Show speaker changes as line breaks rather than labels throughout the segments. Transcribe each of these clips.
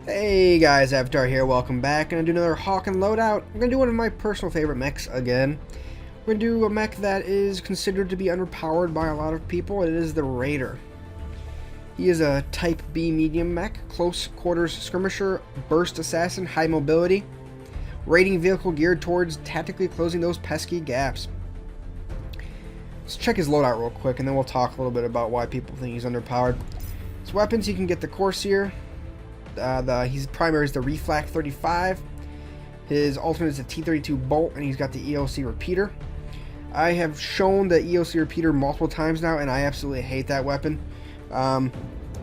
Hey guys, Avatar here, welcome back. Gonna do another Hawken loadout. I'm gonna do one of my personal favorite mechs again. We're gonna do a mech that is considered to be underpowered by a lot of people. It is the Raider. He is a Type B medium mech, close quarters skirmisher, burst assassin, high mobility, raiding vehicle geared towards tactically closing those pesky gaps. Let's check his loadout real quick and then we'll talk a little bit about why people think he's underpowered. His weapons, you can get the Corsair. His primary is the Reflak 35. His alternate is the T32 Bolt, and he's got the EOC repeater. I have shown the EOC repeater multiple times now, and I absolutely hate that weapon. I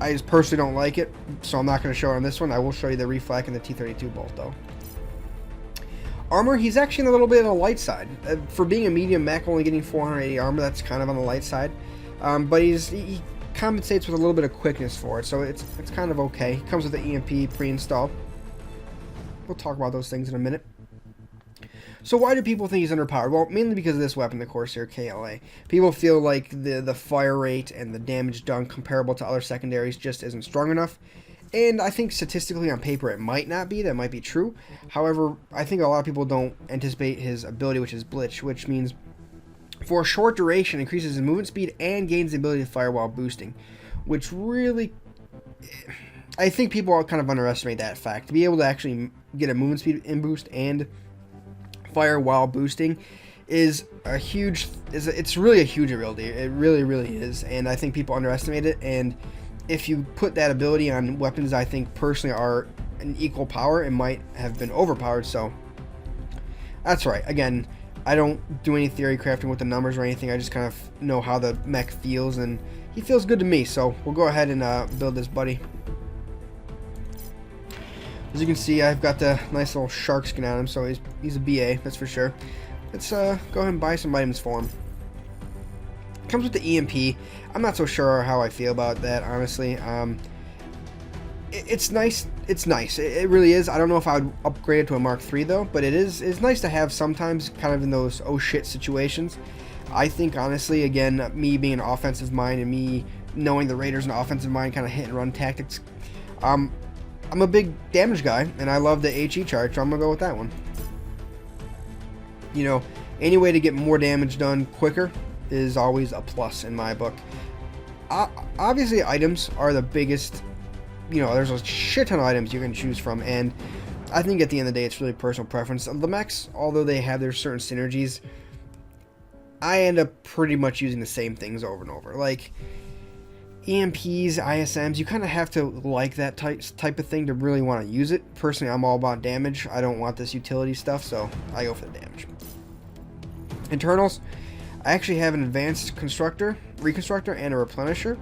just personally don't like it, so I'm not going to show it on this one. I will show you the Reflak and the T32 Bolt, though. Armor, he's actually a little bit on the light side. For being a medium mech, only getting 480 armor, that's kind of on the light side. But he compensates with a little bit of quickness for it, so it's kind of okay. He comes with the EMP pre-installed. We'll talk about those things in a minute. So why do people think he's underpowered? Well, mainly because of this weapon, the Corsair KLA. People feel like the fire rate and the damage done comparable to other secondaries just isn't strong enough. And I think statistically on paper it might not be. That might be true. However, I think a lot of people don't anticipate his ability, which is Blitz, which means for a short duration increases his movement speed and gains the ability to fire while boosting, which really, I think people kind of underestimate that fact. To be able to actually get a movement speed in boost and fire while boosting is a huge, it's really a huge ability. It really is, and I think people underestimate it. And if you put that ability on weapons I think personally are an equal power, it might have been overpowered. So that's right. Again, I don't do any theory crafting with the numbers or anything. I just kind of know how the mech feels, and he feels good to me. So we'll go ahead and build this buddy. As you can see, I've got the nice little shark skin on him, so he's a BA, that's for sure. Let's go ahead and buy some items for him. Comes with the EMP. I'm not so sure how I feel about that, honestly. It's nice. It's nice. It really is. I don't know if I would upgrade it to a Mark III though, but it's nice to have sometimes, kind of in those oh shit situations. I think honestly, again, me being an offensive mind and me knowing the Raiders an offensive mind, kind of hit and run tactics. I'm a big damage guy, and I love the HE charge, so I'm gonna go with that one. You know, any way to get more damage done quicker is always a plus in my book. Obviously, items are the biggest. You know, there's a shit ton of items you can choose from, and I think at the end of the day, it's really personal preference. The mechs, although they have their certain synergies, I end up pretty much using the same things over and over. Like EMPs, ISMs, you kind of have to like that type of thing to really want to use it. Personally, I'm all about damage. I don't want this utility stuff, so I go for the damage. Internals, I actually have an advanced reconstructor, and a replenisher.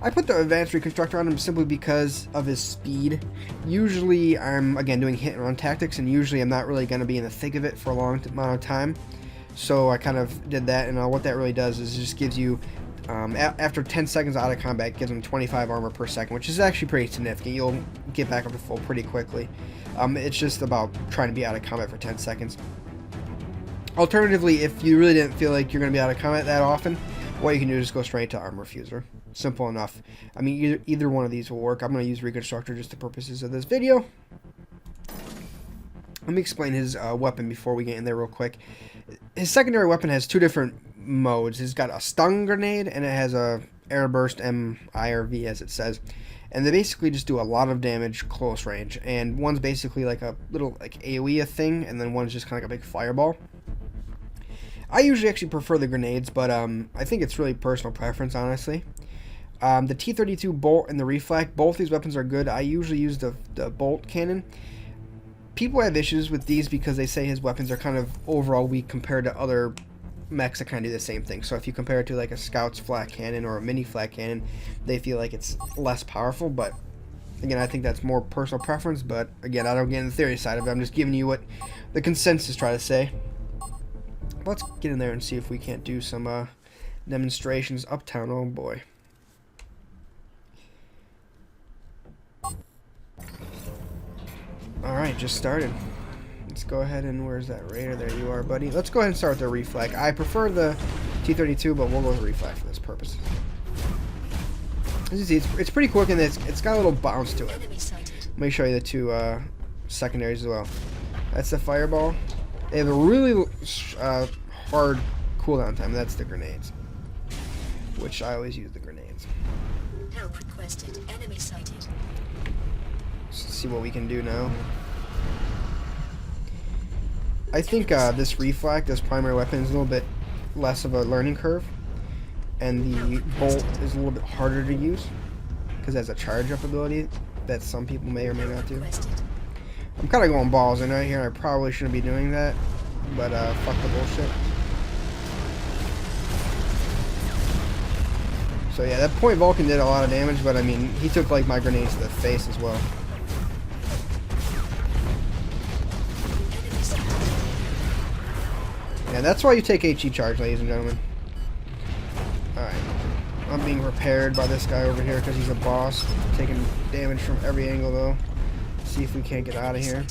I put the advanced reconstructor on him simply because of his speed. Usually I'm, again, doing hit and run tactics, and usually I'm not really going to be in the thick of it for a long amount of time. So I kind of did that, and what that really does is it just gives you, after 10 seconds out of combat, it gives him 25 armor per second, which is actually pretty significant. You'll get back up to full pretty quickly. It's just about trying to be out of combat for 10 seconds. Alternatively, if you really didn't feel like you're going to be out of combat that often, what you can do is just go straight to armor fuser. Simple enough. I mean, either one of these will work. I'm going to use reconstructor just for purposes of this video. Let me explain his weapon before we get in there real quick. His secondary weapon has two different modes. It's got a stun grenade, and it has a air burst MI or V, as it says. And they basically just do a lot of damage close range. And one's basically like a little like AoE thing, and then one's just kind of like a big fireball. I usually actually prefer the grenades, but I think it's really personal preference, honestly. The T32 Bolt and the Reflak, both these weapons are good. I usually use the Bolt cannon. People have issues with these because they say his weapons are kind of overall weak compared to other mechs that kind of do the same thing. So if you compare it to like a Scout's flat cannon or a mini flat cannon, they feel like it's less powerful. But again, I think that's more personal preference. But again, I don't get in the theory side of it. I'm just giving you what the consensus try to say. Let's get in there and see if we can't do some demonstrations uptown. Oh boy. Alright, just started. Let's go ahead and, where's that Raider? There you are, buddy. Let's go ahead and start with the Reflak. I prefer the T32, but we'll go with the Reflak for this purpose. As you see, it's pretty quick, and it's got a little bounce to it. Let me show you the two secondaries as well. That's the fireball. They have a really hard cooldown time. That's the grenades, which I always use the grenades.
Help requested. Enemy sighted.
Let's see what we can do now. I think this reflect, this primary weapon, is a little bit less of a learning curve, and the bolt is a little bit harder to use because it has a charge-up ability that some people may or may not do. I'm kind of going balls in right here. I probably shouldn't be doing that, but fuck the bullshit. So yeah, that point Vulcan did a lot of damage, but I mean, he took like my grenades to the face as well. Yeah, that's why you take HE charge, ladies and gentlemen. Alright. I'm being repaired by this guy over here because he's a boss. Taking damage from every angle though. Let's see if we can't get out of here.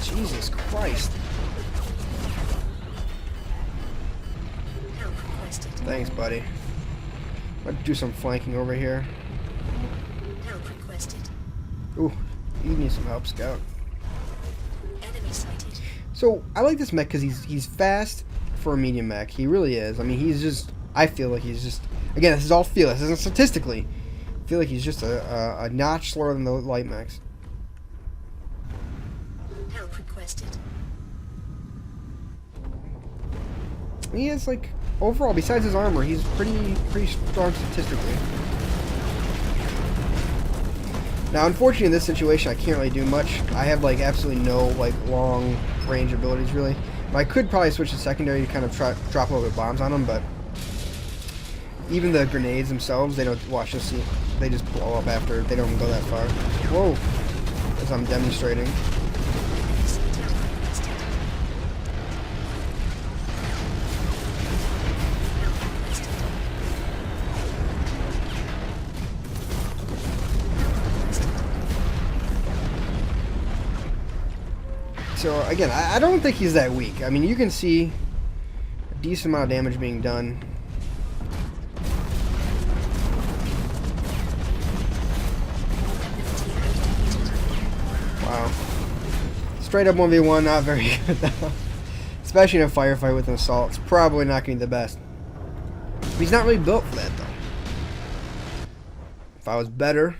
Jesus Christ. Thanks, buddy. Let's do some flanking over here. Ooh, you need some help, Scout. So, I like this mech because he's fast for a medium mech. He really is. I mean, he's just... I feel like he's just... Again, this is all feel. This isn't statistically. I feel like he's just a notch slower than the light mechs.
Help requested.
He has, like... Overall, besides his armor, he's pretty strong statistically. Now, unfortunately, in this situation, I can't really do much. I have, like, absolutely no, like, long range abilities, really. But I could probably switch to secondary to kind of drop a little bit of bombs on them, but even the grenades themselves, they don't... Watch, you'll see. They just blow up after. They don't even go that far. Whoa! As I'm demonstrating. So again, I don't think he's that weak. I mean, you can see a decent amount of damage being done. Wow. Straight up 1v1, not very good though. Especially in a firefight with an assault. It's probably not going to be the best. He's not really built for that though. If I was better,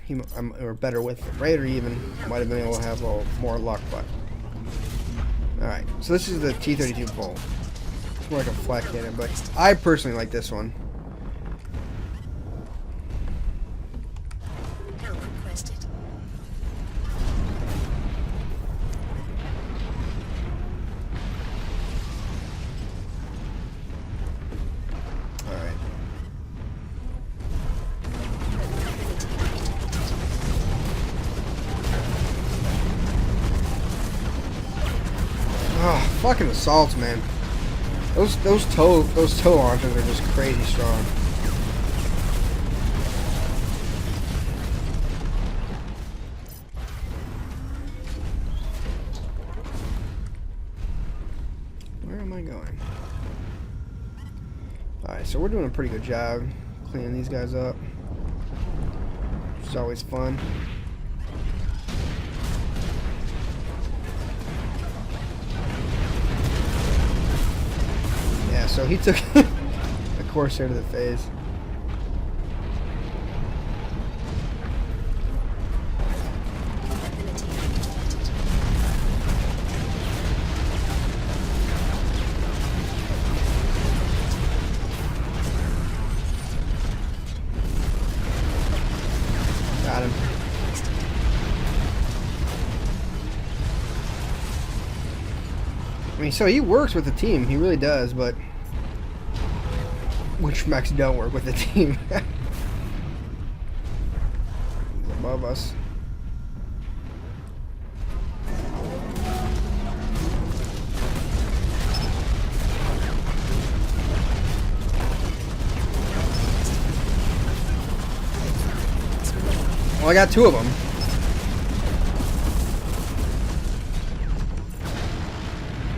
or better with the Raider even, I might have been able to have a little more luck, but... Alright, so this is the T-32 Bolt. It's more like a flat cannon, but I personally like this one.
Help requested.
Alright. Oh, fucking assaults, man. Those toe launchers are just crazy strong. Where am I going? Alright, so we're doing a pretty good job cleaning these guys up. Which is always fun. So he took a Corsair to the face. Got him. I mean, so he works with the team. He really does, but... Which mechs don't work with the team? He's above us. Well, I got two of them.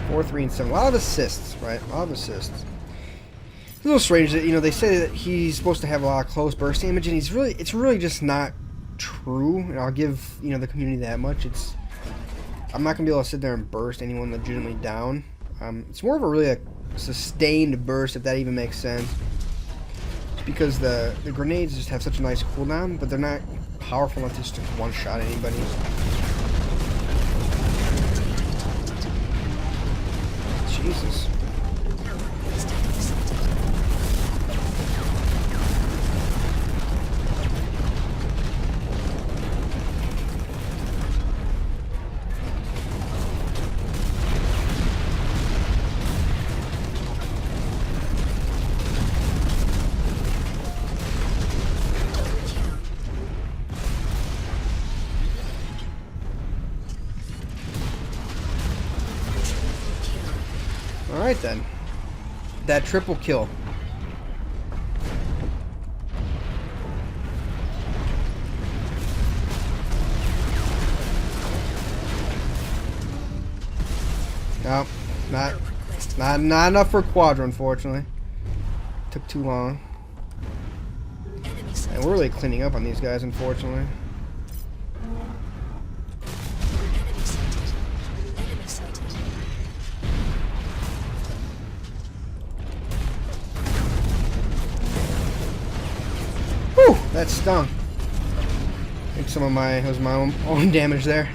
Four, 3, and 7. A lot of assists, right? A lot of assists. It's a little strange that, you know, they say that he's supposed to have a lot of close burst damage, and it's really just not true, and I'll give, you know, the community that much. I'm not gonna be able to sit there and burst anyone legitimately down. It's more of a really sustained burst, if that even makes sense. Just because the grenades just have such a nice cooldown, but they're not powerful enough to just one-shot anybody. Jesus. Alright then. That triple kill. No, not enough for Quadra, unfortunately. Took too long. And we're really cleaning up on these guys, unfortunately. Whew, that stung. I think some of it was my own damage there.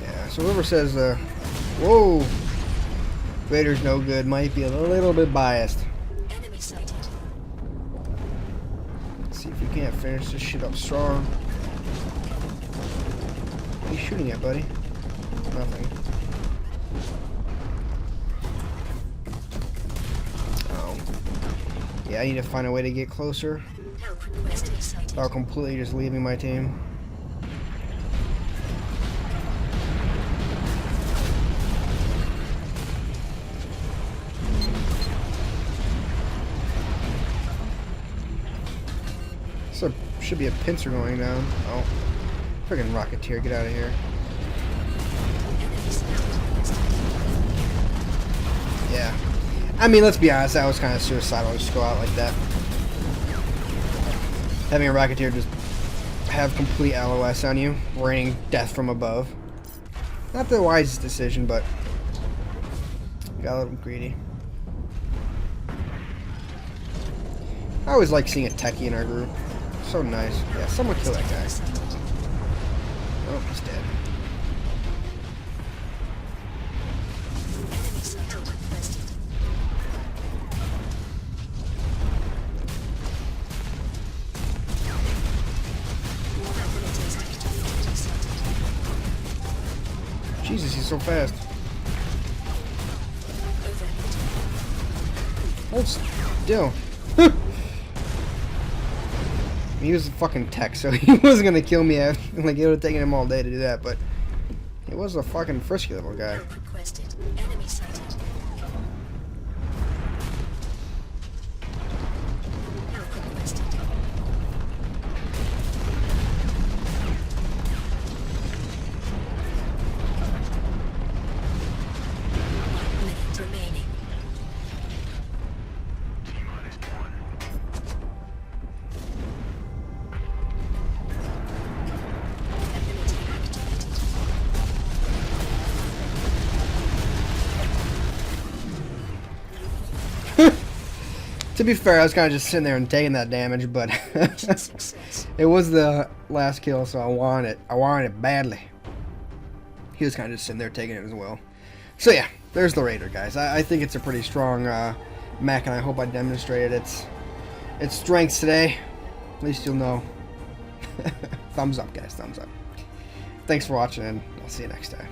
Yeah, so whoever says, whoa, Vader's no good might be a little bit biased.
Enemy sighted.
Let's see if we can't finish this shit up strong. What are you shooting at, buddy? Nothing. Yeah, I need to find a way to get closer without completely just leaving my team. So should be a pincer going down. Oh, friggin' Rocketeer, get out of here. Yeah. I mean, let's be honest, that was kind of suicidal to just go out like that. Having a Rocketeer just have complete LOS on you, raining death from above. Not the wisest decision, but got a little greedy. I always like seeing a techie in our group. So nice. Yeah, someone kill that guy. Oh, he's dead. Jesus, he's so fast. Hold still. He was a fucking tech, so he wasn't gonna kill me. Like, it would have taken him all day to do that, but he was a fucking frisky little guy.
Enemy sighted.
To be fair, I was kind of just sitting there and taking that damage, but it was the last kill, so I wanted it badly. He was kind of just sitting there taking it as well. So yeah, there's the Raider, guys. I think it's a pretty strong mech, and I hope I demonstrated its strengths today. At least you'll know. Thumbs up, guys. Thumbs up. Thanks for watching, and I'll see you next time.